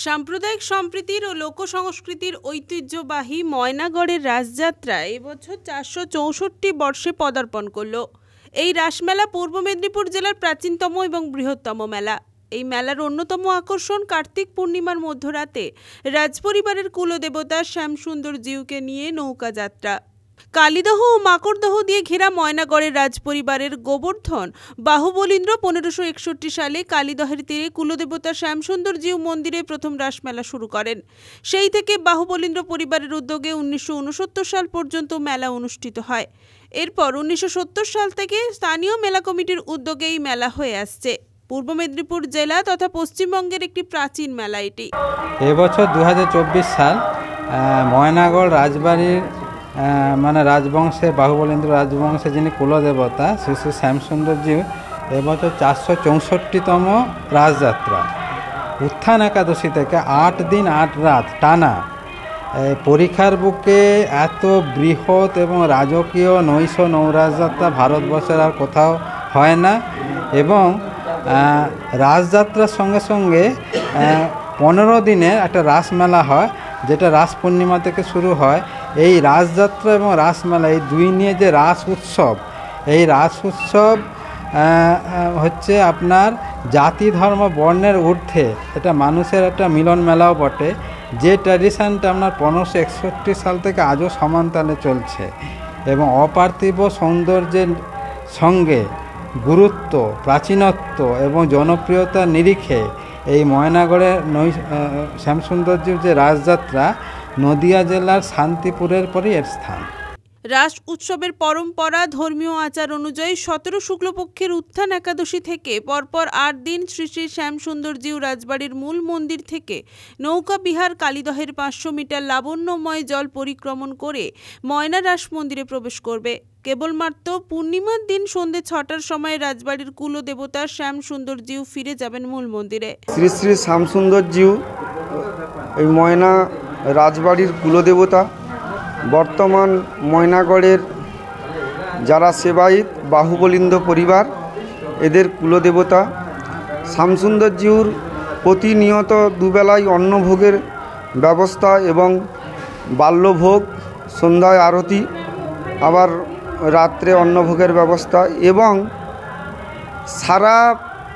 সাম্প্রদায়িক সম্প্রীতির ও লোক সংস্কৃতির ঐতিহ্যবাহী ময়নাগড়ের রাসযাত্রা এবছর 464 বর্ষে পদার্পণ করল। এই রাসমেলা পূর্ব মেদিনীপুর জেলার প্রাচীনতম এবং বৃহত্তম মেলা। এই মেলার অন্যতম আকর্ষণ কার্তিক পূর্ণিমার মধ্যরাতে রাজপরিবারের কুলদেবতা শ্যামসুন্দর জিউকে নিয়ে নৌকা যাত্রা। কালীদহ ও মাকড়দহ দিয়ে ঘেরা ময়নাগড়ের রাজপরিবারের গোবর্ধন বাহুবলীন্দ্র 1561 সালে কালীদহের তীরে কুলদেবতা শ্যামসুন্দর জিউ মন্দিরে প্রথম রাসমেলা শুরু করেন। সেই থেকে বাহুবলীন্দ্র পরিবারের উদ্যোগে 1969 সাল পর্যন্ত মেলা অনুষ্ঠিত হয়। এরপর 1970 সাল থেকে স্থানীয় মেলা কমিটির উদ্যোগে এই মেলা হয়ে আসছে। পূর্ব মেদিনীপুর জেলা তথা পশ্চিমবঙ্গের একটি প্রাচীন মেলা এটি। এবছর 2024 সাল ময়নাগড় রাজবাড়ির মানে রাজবংশের বাহুবলীন্দ্র রাজবংশের যিনি কুলদেবতা শ্রী শ্রী শ্যামসুন্দর জিউ এবছর 464তম রাসযাত্রা। উত্থান একাদশী থেকে 8 দিন 8 রাত টানা পরীক্ষার বুকে এত বৃহৎ এবং রাজকীয় নৈশ নৌরাসযাত্রা ভারতবর্ষের আর কোথাও হয় না। এবং রাসযাত্রার সঙ্গে সঙ্গে 15 দিনের একটা রাসমেলা হয়, যেটা রাস পূর্ণিমা থেকে শুরু হয়। এই রাসযাত্রা এবং রাসমেলা এই দুই নিয়ে যে রাস উৎসব, এই রাস উৎসব হচ্ছে আপনার জাতি ধর্ম বর্ণের ঊর্ধ্বে এটা মানুষের একটা মিলন মেলাও বটে। যে ট্র্যাডিশনটা আপনার 1561 সাল থেকে আজও সমানতালে চলছে এবং অপার্থিব সৌন্দর্যের সঙ্গে গুরুত্ব, প্রাচীনত্ব এবং জনপ্রিয়তার নিরিখে এই ময়নাগড়ের শ্যামসুন্দর জিউর যে রাসযাত্রা নদিয়া জেলার শান্তিপুরের পরই এর স্থান। রাস উৎসবের পরম্পরা ধর্মীয় আচার অনুযায়ী 17 শুক্লপক্ষের উত্থান একাদশী থেকে পরপর 8 দিন শ্রী শ্রী শ্যামসুন্দর জিউ রাজবাড়ির মূল মন্দির থেকে নৌকা বিহার কালীদহের 500 মিটার লাবণ্যময় জল পরিক্রমণ করে ময়না রাস মন্দিরে প্রবেশ করবে। কেবলমাত্র পূর্ণিমার দিন সন্ধ্যে 6টার সময় রাজবাড়ির কুলদেবতা শ্যামসুন্দর জিউ ফিরে যাবেন মূল মন্দিরে। শ্রী শ্রী শ্যামসুন্দর জিউ এই ময়না রাজবাড়ির কুলদেবতা। বর্তমান ময়নাগড়ের যারা সেবায়িত বাহুবলীন্দ্র পরিবার এদের কুলদেবতা। শ্যামসুন্দর জিউর প্রতিনিয়ত দুবেলায় অন্নভোগের ব্যবস্থা এবং বাল্যভোগ, সন্ধ্যায় আরতি, আবার রাত্রে অন্নভোগের ব্যবস্থা। এবং সারা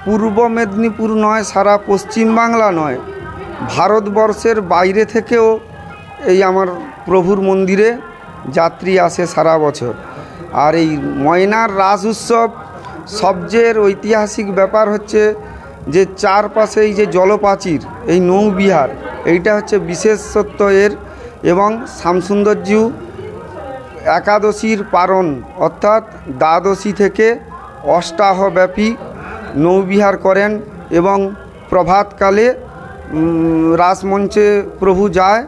পূর্ব মেদিনীপুর নয়, সারা পশ্চিমবাংলা নয়, ভারতবর্ষের বাইরে থেকেও এই আমার প্রভুর মন্দিরে যাত্রী আসে সারা বছর। আর এই ময়নার রাস উৎসব সবচেয়ে ঐতিহাসিক ব্যাপার হচ্ছে যে চারপাশে এই যে জলপ্রাচীর, এই নৌবিহার, এইটা হচ্ছে বিশেষত্ব এর। এবং শ্যামসুন্দর জিউ একাদশীর পারণ অর্থাৎ দ্বাদশী থেকে অষ্টাহব্যাপী নৌবিহার করেন এবং প্রভাতকালে রাসমঞ্চে প্রভু যায়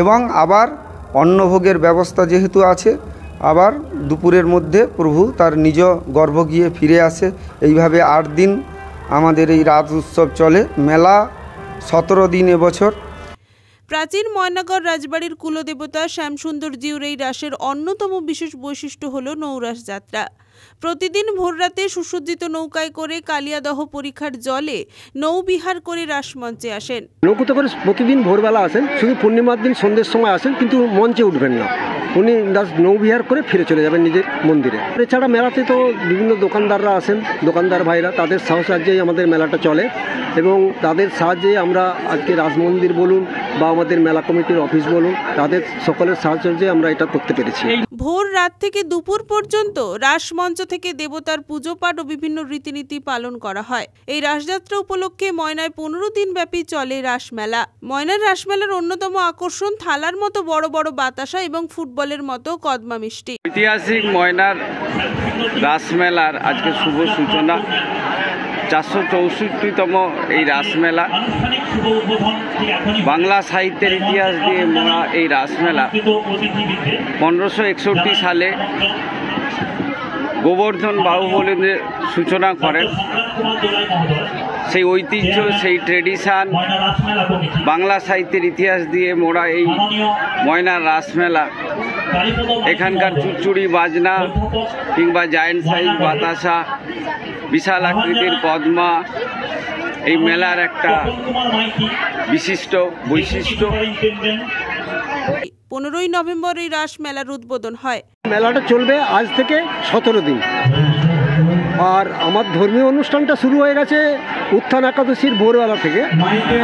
এবং আবার অন্নভোগের ব্যবস্থা যেহেতু আছে, আবার দুপুরের মধ্যে প্রভু তার নিজ গর্ভ গিয়ে ফিরে আসে। এইভাবে 8 দিন আমাদের এই রাস উৎসব চলে। মেলা 17 দিন এবছর। প্রাচীন ময়নাগড় রাজবাড়ির কুলদেবতা শ্যামসুন্দর জিউর এই রাসের অন্যতম বিশেষ বৈশিষ্ট্য হল নৌরাস যাত্রা। প্রতিদিন ভোররাতে সুসজ্জিত নৌকায় করে কালিয়াদহ পরীক্ষার জলে নৌবিহার করে রাসমঞ্চে আসেন। নৌকোতে করে প্রতিদিন ভোরবেলা আসেন, শুধু পূর্ণিমার দিন সন্ধ্যের সময় আসেন, কিন্তু মঞ্চে উঠবেন না। উনি নৌবিহার করে ফিরে চলে যাবেন নিজের মন্দিরে। এছাড়া মেলাতে তো বিভিন্ন দোকানদাররা আসেন, দোকানদার ভাইরা, তাদের সাহায্যেই আমাদের মেলাটা চলে এবং তাদের সাহায্যে আমরা আজকে রাজমন্দির বলুন বা আমাদের মেলা কমিটির অফিস বলুন, তাদের সকলের সাহায্যে আমরা এটা করতে পেরেছি। ভোর রাত থেকে দুপুর পর্যন্ত রাসমঞ্চ থেকে দেবতার পুজো পাঠ ও বিভিন্ন রীতিনীতি পালন করা হয়। এই রাসযাত্রা উপলক্ষে ময়নায় 15 দিন ব্যাপী চলে রাসমেলা। ময়নার রাসমেলার অন্যতম আকর্ষণ থালার মতো বড় বড় বাতাসা এবং ফুটবলের মতো কদমা মিষ্টি। ঐতিহাসিক ময়নার রাসমেলার আজকে শুভ সূচনা। 464তম এই রাসমেলা। বাংলা সাহিত্যের ইতিহাস দিয়ে মোড়া এই রাসমেলা 1561 সালে গোবর্ধন বাহুবলীন্দ্রের সূচনা করেন। সেই ঐতিহ্য, সেই ট্রেডিশান, বাংলা সাহিত্যের ইতিহাস দিয়ে মোড়া এই ময়নার রাসমেলা। এখানকার চুচুড়ি বাজনা কিংবা জায়েন্ট সাইজ বাতাসা, বিশাল আকৃতির কদমা, এই মেলার একটা বিশিষ্ট বৈশিষ্ট্য। 15ই নভেম্বর এই রাস মেলার উদ্বোধন হয়। মেলাটা চলবে আজ থেকে 17 দিন। আর আমার ধর্মীয় অনুষ্ঠানটা শুরু হয়ে গেছে উত্থান একাদশীর ভোরবেলা থেকে,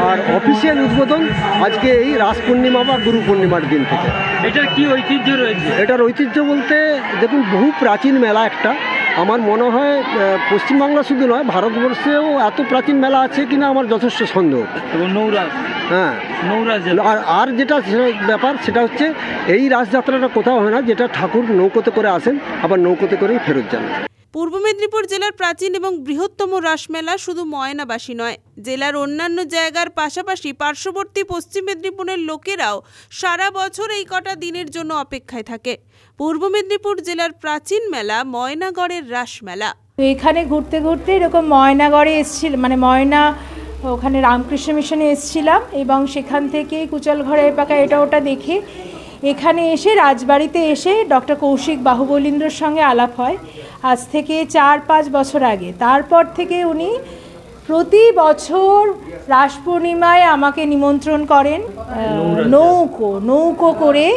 আর অফিসিয়াল উদ্বোধন আজকে এই রাস পূর্ণিমা বা গুরু পূর্ণিমার দিন থেকে। এটার কি ঐতিহ্য রয়েছে? এটার ঐতিহ্য বলতে দেখুন, বহু প্রাচীন মেলা একটা। আমার মনে হয় পশ্চিমবাংলা শুধু নয়, ভারতবর্ষেও এত প্রাচীন মেলা আছে কিনা আমার যথেষ্ট সন্দেহ। এবং নৌরাজ, হ্যাঁ নৌরাজ। আর যেটা ব্যাপার সেটা হচ্ছে এই রাসযাত্রাটা কোথাও হয় না, যেটা ঠাকুর নৌকোতে করে আসেন, আবার নৌকোতে করেই ফেরত যান। পূর্ব মেদিনীপুর জেলার প্রাচীন এবং বৃহত্তম রাসমেলা শুধু ময়নাবাসী নয়, জেলার অন্যান্য জায়গার পাশাপাশি পার্শ্ববর্তী পশ্চিম মেদিনীপুরের লোকেরাও সারা বছর এই কটা দিনের জন্য অপেক্ষায় থাকে। পূর্ব মেদিনীপুর জেলার প্রাচীন মেলা ময়নাগড়ের রাসমেলা। তো এখানে ঘুরতে ঘুরতে এরকম ময়নাগড়ে এসেছিল, মানে ময়না ওখানে রামকৃষ্ণ মিশনে এসেছিলাম, এবং সেখান থেকে কুচলঘরের পাকা এটা ওটা দেখে এখানে এসে রাজবাড়িতে এসে ডক্টর কৌশিক বাহুবলীন্দ্রর সঙ্গে আলাপ হয় আজ থেকে 4-5 বছর আগে। তারপর থেকে উনি প্রতি বছর রাস পূর্ণিমায় আমাকে নিমন্ত্রণ করেন, নৌকো করে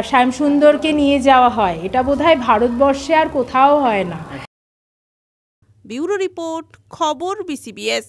শ্যামসুন্দরকে নিয়ে যাওয়া হয়। এটা বোধহয় ভারতবর্ষে আর কোথাও হয় না। ব্যুরো রিপোর্ট, খবর BCBS।